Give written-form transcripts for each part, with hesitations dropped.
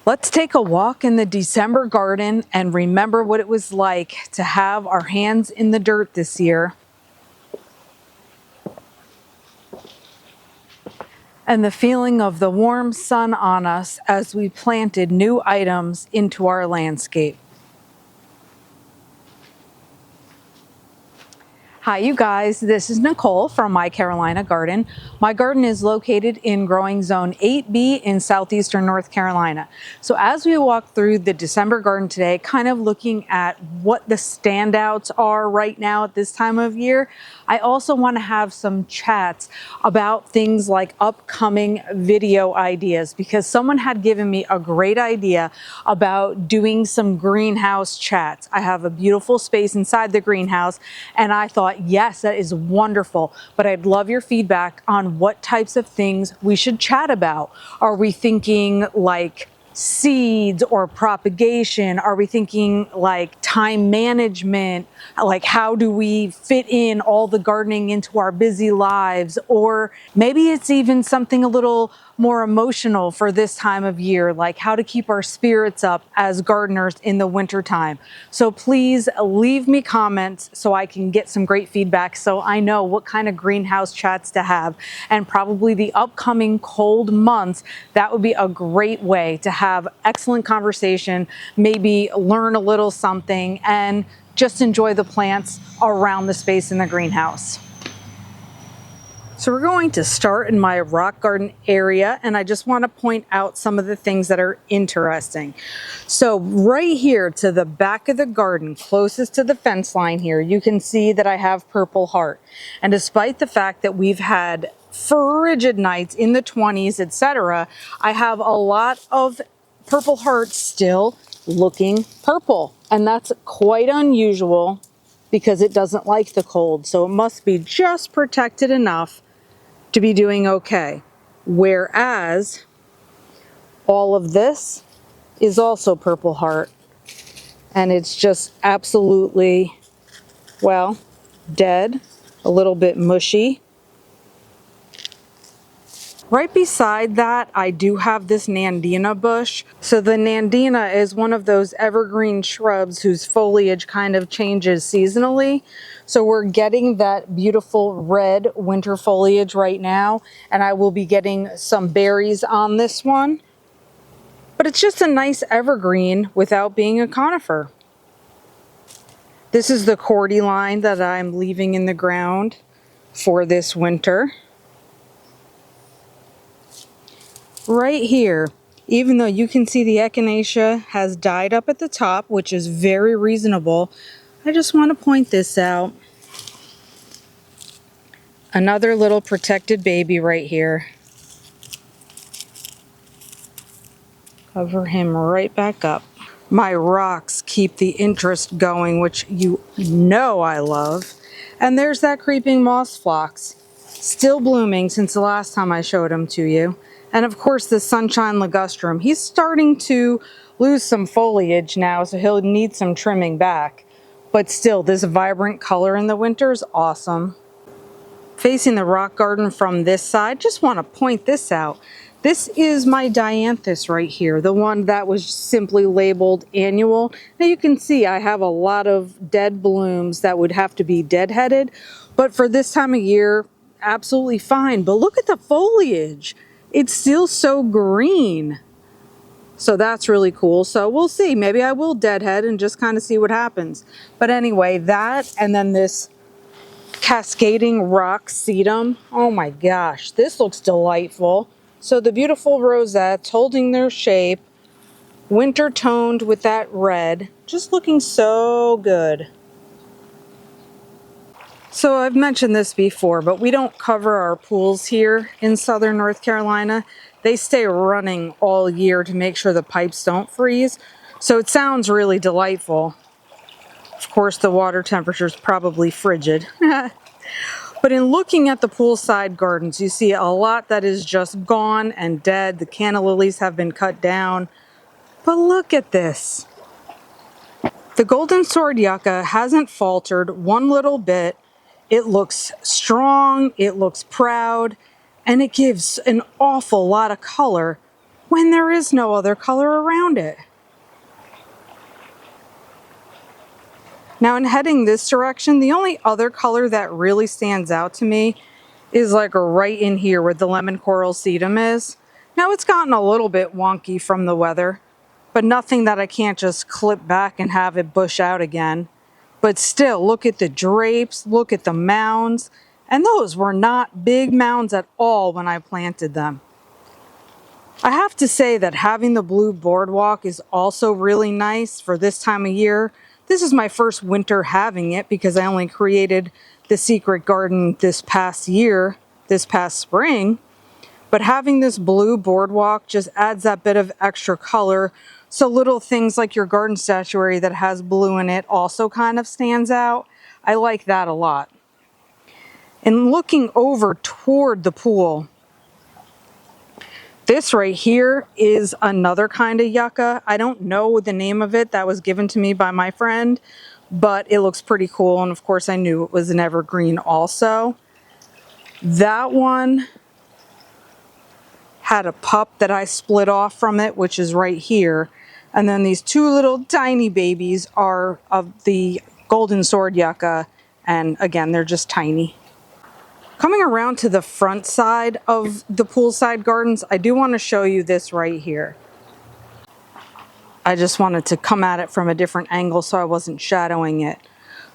Let's take a walk in the December garden and remember what it was like to have our hands in the dirt this year. And the feeling of the warm sun on us as we planted new items into our landscape. Hi you guys, this is Nicole from My Carolina Garden. My garden is located in growing zone 8B in southeastern North Carolina. So as we walk through the December garden today, kind of looking at what the standouts are right now at this time of year, I also want to have some chats about things like upcoming video ideas, because someone had given me a great idea about doing some greenhouse chats. I have a beautiful space inside the greenhouse and I thought, yes, that is wonderful, but I'd love your feedback on what types of things we should chat about. Are we thinking like seeds or propagation? Are we thinking like time management? Like how do we fit in all the gardening into our busy lives? Or maybe it's even something a little more emotional for this time of year, like how to keep our spirits up as gardeners in the winter time. So please leave me comments so I can get some great feedback so I know what kind of greenhouse chats to have. And probably the upcoming cold months, that would be a great way to have excellent conversation, maybe learn a little something, and just enjoy the plants around the space in the greenhouse. So we're going to start in my rock garden area, and I just want to point out some of the things that are interesting. So right here to the back of the garden, closest to the fence line here, you can see that I have purple heart. And despite the fact that we've had frigid nights in the 20s, etc., I have a lot of purple heart still looking purple. And that's quite unusual because it doesn't like the cold. So it must be just protected enough to be doing okay. Whereas all of this is also purple heart, and it's just absolutely, well, dead, a little bit mushy. Right beside that, I do have this Nandina bush. So the Nandina is one of those evergreen shrubs whose foliage kind of changes seasonally. So we're getting that beautiful red winter foliage right now, and I will be getting some berries on this one. But it's just a nice evergreen without being a conifer. This is the cordyline that I'm leaving in the ground for this winter. Right here, even though you can see the echinacea has died up at the top, which is very reasonable, I just want to point this out. Another little protected baby right here. Cover him right back up. My rocks keep the interest going, which you know I love. And there's that creeping moss phlox, still blooming since the last time I showed him to you. And of course the sunshine ligustrum. He's starting to lose some foliage now, so he'll need some trimming back. But still, this vibrant color in the winter is awesome. Facing the rock garden from this side, just want to point this out. This is my dianthus right here, the one that was simply labeled annual. Now you can see I have a lot of dead blooms that would have to be deadheaded, but for this time of year, absolutely fine. But look at the foliage. It's still so green. So that's really cool. So we'll see. Maybe I will deadhead and just kind of see what happens. But anyway, that and then this cascading rock sedum. Oh my gosh, this looks delightful. So the beautiful rosettes holding their shape, winter toned with that red, just looking so good. So I've mentioned this before, but we don't cover our pools here in southern North Carolina. They stay running all year to make sure the pipes don't freeze. So it sounds really delightful. Of course, the water temperature is probably frigid. But in looking at the poolside gardens, you see a lot that is just gone and dead. The canna lilies have been cut down. But look at this. The golden sword yucca hasn't faltered one little bit. It looks strong, it looks proud, and it gives an awful lot of color when there is no other color around it. Now in heading this direction, the only other color that really stands out to me is like right in here where the lemon coral sedum is. Now it's gotten a little bit wonky from the weather, but nothing that I can't just clip back and have it bush out again. But still, look at the drapes, look at the mounds, and those were not big mounds at all when I planted them. I have to say that having the blue boardwalk is also really nice for this time of year. This is my first winter having it because I only created the secret garden this past year, this past spring. But having this blue boardwalk just adds that bit of extra color. So little things like your garden statuary that has blue in it also kind of stands out. I like that a lot. And looking over toward the pool, this right here is another kind of yucca. I don't know the name of it. That was given to me by my friend, but it looks pretty cool. And of course I knew it was an evergreen also. That one had a pup that I split off from it, which is right here. And then these two little tiny babies are of the golden sword yucca. And again, they're just tiny. Coming around to the front side of the poolside gardens, I do want to show you this right here. I just wanted to come at it from a different angle so I wasn't shadowing it.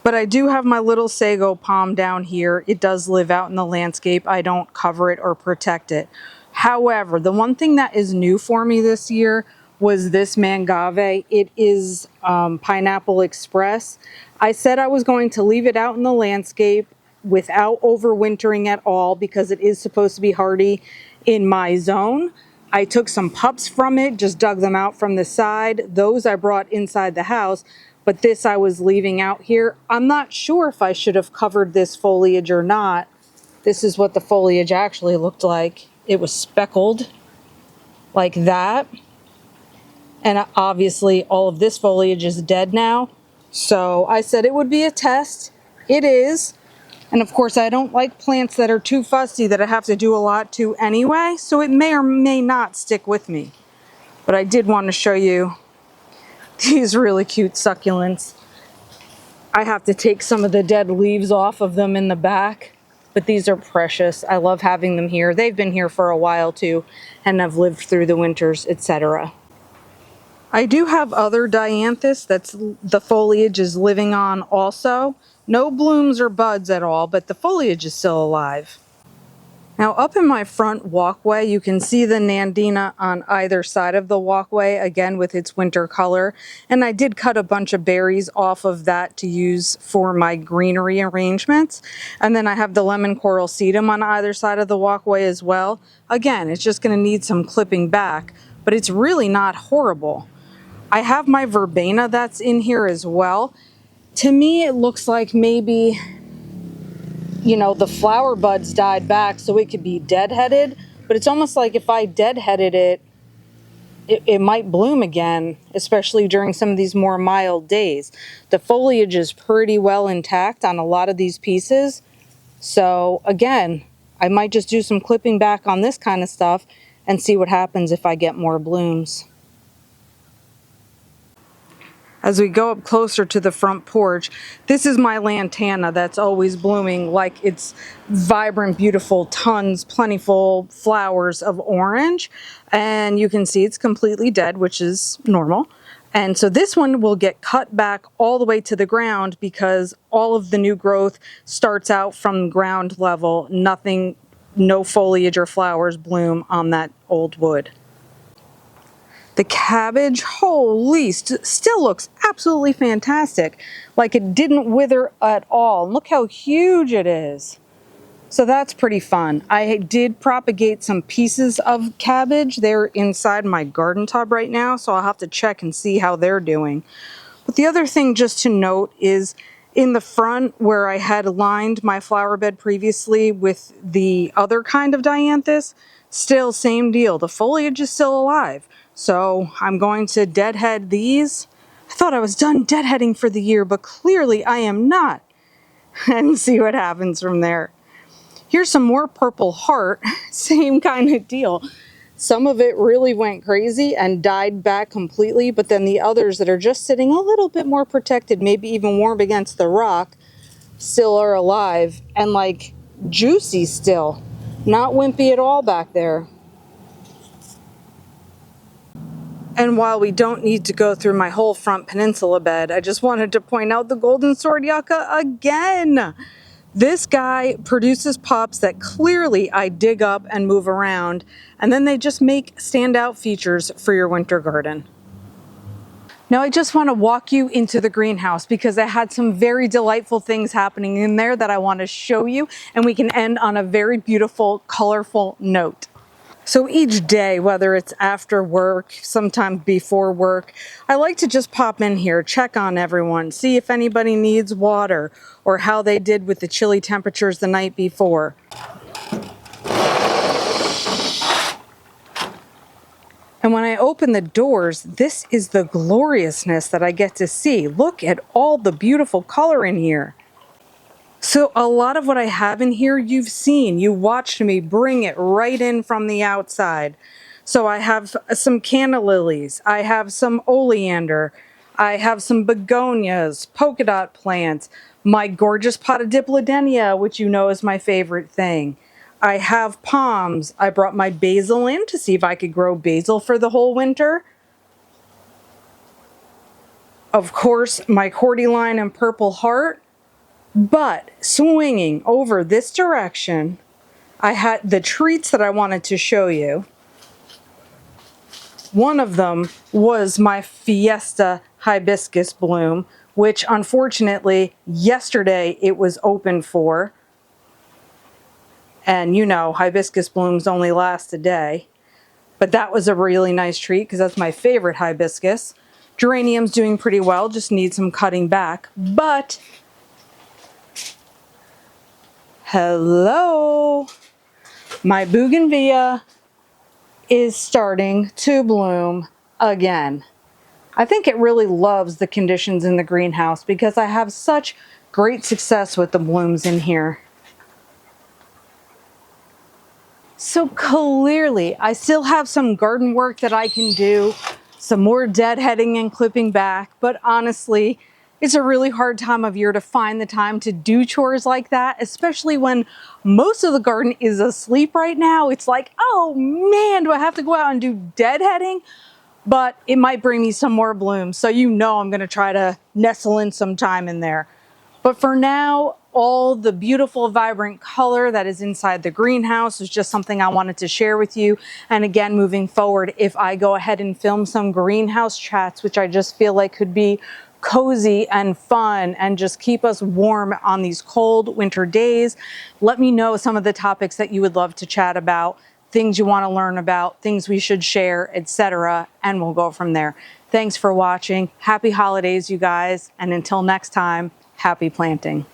But I do have my little sago palm down here. It does live out in the landscape. I don't cover it or protect it. However, the one thing that is new for me this year was this mangave. It is Pineapple Express. I said I was going to leave it out in the landscape without overwintering at all because it is supposed to be hardy in my zone. I took some pups from it, just dug them out from the side. Those I brought inside the house, but this I was leaving out here. I'm not sure if I should have covered this foliage or not. This is what the foliage actually looked like. It was speckled like that. And obviously all of this foliage is dead now. So I said it would be a test. It is. And of course, I don't like plants that are too fussy that I have to do a lot to anyway, so it may or may not stick with me. But I did want to show you these really cute succulents. I have to take some of the dead leaves off of them in the back, but these are precious. I love having them here. They've been here for a while too, and have lived through the winters, etc. I do have other dianthus that's the foliage is living on also. No blooms or buds at all, but the foliage is still alive. Now up in my front walkway, you can see the nandina on either side of the walkway, again with its winter color. And I did cut a bunch of berries off of that to use for my greenery arrangements. And then I have the lemon coral sedum on either side of the walkway as well. Again, it's just going to need some clipping back, but it's really not horrible. I have my verbena that's in here as well. To me, it looks like maybe, you know, the flower buds died back so it could be deadheaded, but it's almost like if I deadheaded it, it might bloom again, especially during some of these more mild days. The foliage is pretty well intact on a lot of these pieces. So again, I might just do some clipping back on this kind of stuff and see what happens if I get more blooms. As we go up closer to the front porch, this is my lantana that's always blooming like it's vibrant, beautiful, tons, plentiful flowers of orange. And you can see it's completely dead, which is normal. And so this one will get cut back all the way to the ground because all of the new growth starts out from ground level. Nothing, no foliage or flowers bloom on that old wood. The cabbage, holy, still looks absolutely fantastic. Like it didn't wither at all. Look how huge it is. So that's pretty fun. I did propagate some pieces of cabbage. They're inside my garden tub right now, so I'll have to check and see how they're doing. But the other thing just to note is in the front where I had lined my flower bed previously with the other kind of dianthus, still same deal. The foliage is still alive. So I'm going to deadhead these. I thought I was done deadheading for the year, but clearly I am not. And see what happens from there. Here's some more purple heart. Same kind of deal. Some of it really went crazy and died back completely, but then the others that are just sitting a little bit more protected, maybe even warm against the rock, still are alive and like juicy still. Not wimpy at all back there. And while we don't need to go through my whole front peninsula bed, I just wanted to point out the golden sword yucca again. This guy produces pops that clearly I dig up and move around, and then they just make standout features for your winter garden. Now I just want to walk you into the greenhouse because I had some very delightful things happening in there that I want to show you, and we can end on a very beautiful, colorful note. So each day, whether it's after work, sometimes before work, I like to just pop in here, check on everyone, see if anybody needs water or how they did with the chilly temperatures the night before. And when I open the doors, this is the gloriousness that I get to see. Look at all the beautiful color in here. So a lot of what I have in here, you've seen. You watched me bring it right in from the outside. So I have some canna lilies, I have some oleander, I have some begonias, polka dot plants, my gorgeous pot of diplodenia, which you know is my favorite thing. I have palms. I brought my basil in to see if I could grow basil for the whole winter. Of course, my cordyline and purple heart. But swinging over this direction, I had the treats that I wanted to show you. One of them was my Fiesta hibiscus bloom, which unfortunately yesterday it was open for. And you know, hibiscus blooms only last a day. But that was a really nice treat because that's my favorite hibiscus. Geranium's doing pretty well, just needs some cutting back. But hello, my bougainvillea is starting to bloom again. I think it really loves the conditions in the greenhouse because I have such great success with the blooms in here. So clearly, I still have some garden work that I can do, some more deadheading and clipping back, but honestly, it's a really hard time of year to find the time to do chores like that, especially when most of the garden is asleep right now. It's like, oh man, do I have to go out and do deadheading? But it might bring me some more blooms, so you know I'm gonna try to nestle in some time in there. But for now, all the beautiful, vibrant color that is inside the greenhouse is just something I wanted to share with you. And again, moving forward, if I go ahead and film some greenhouse chats, which I just feel like could be cozy and fun and just keep us warm on these cold winter days, let me know some of the topics that you would love to chat about, things you want to learn about, things we should share, etc. And we'll go from there. Thanks for watching. Happy holidays, you guys. And until next time, happy planting.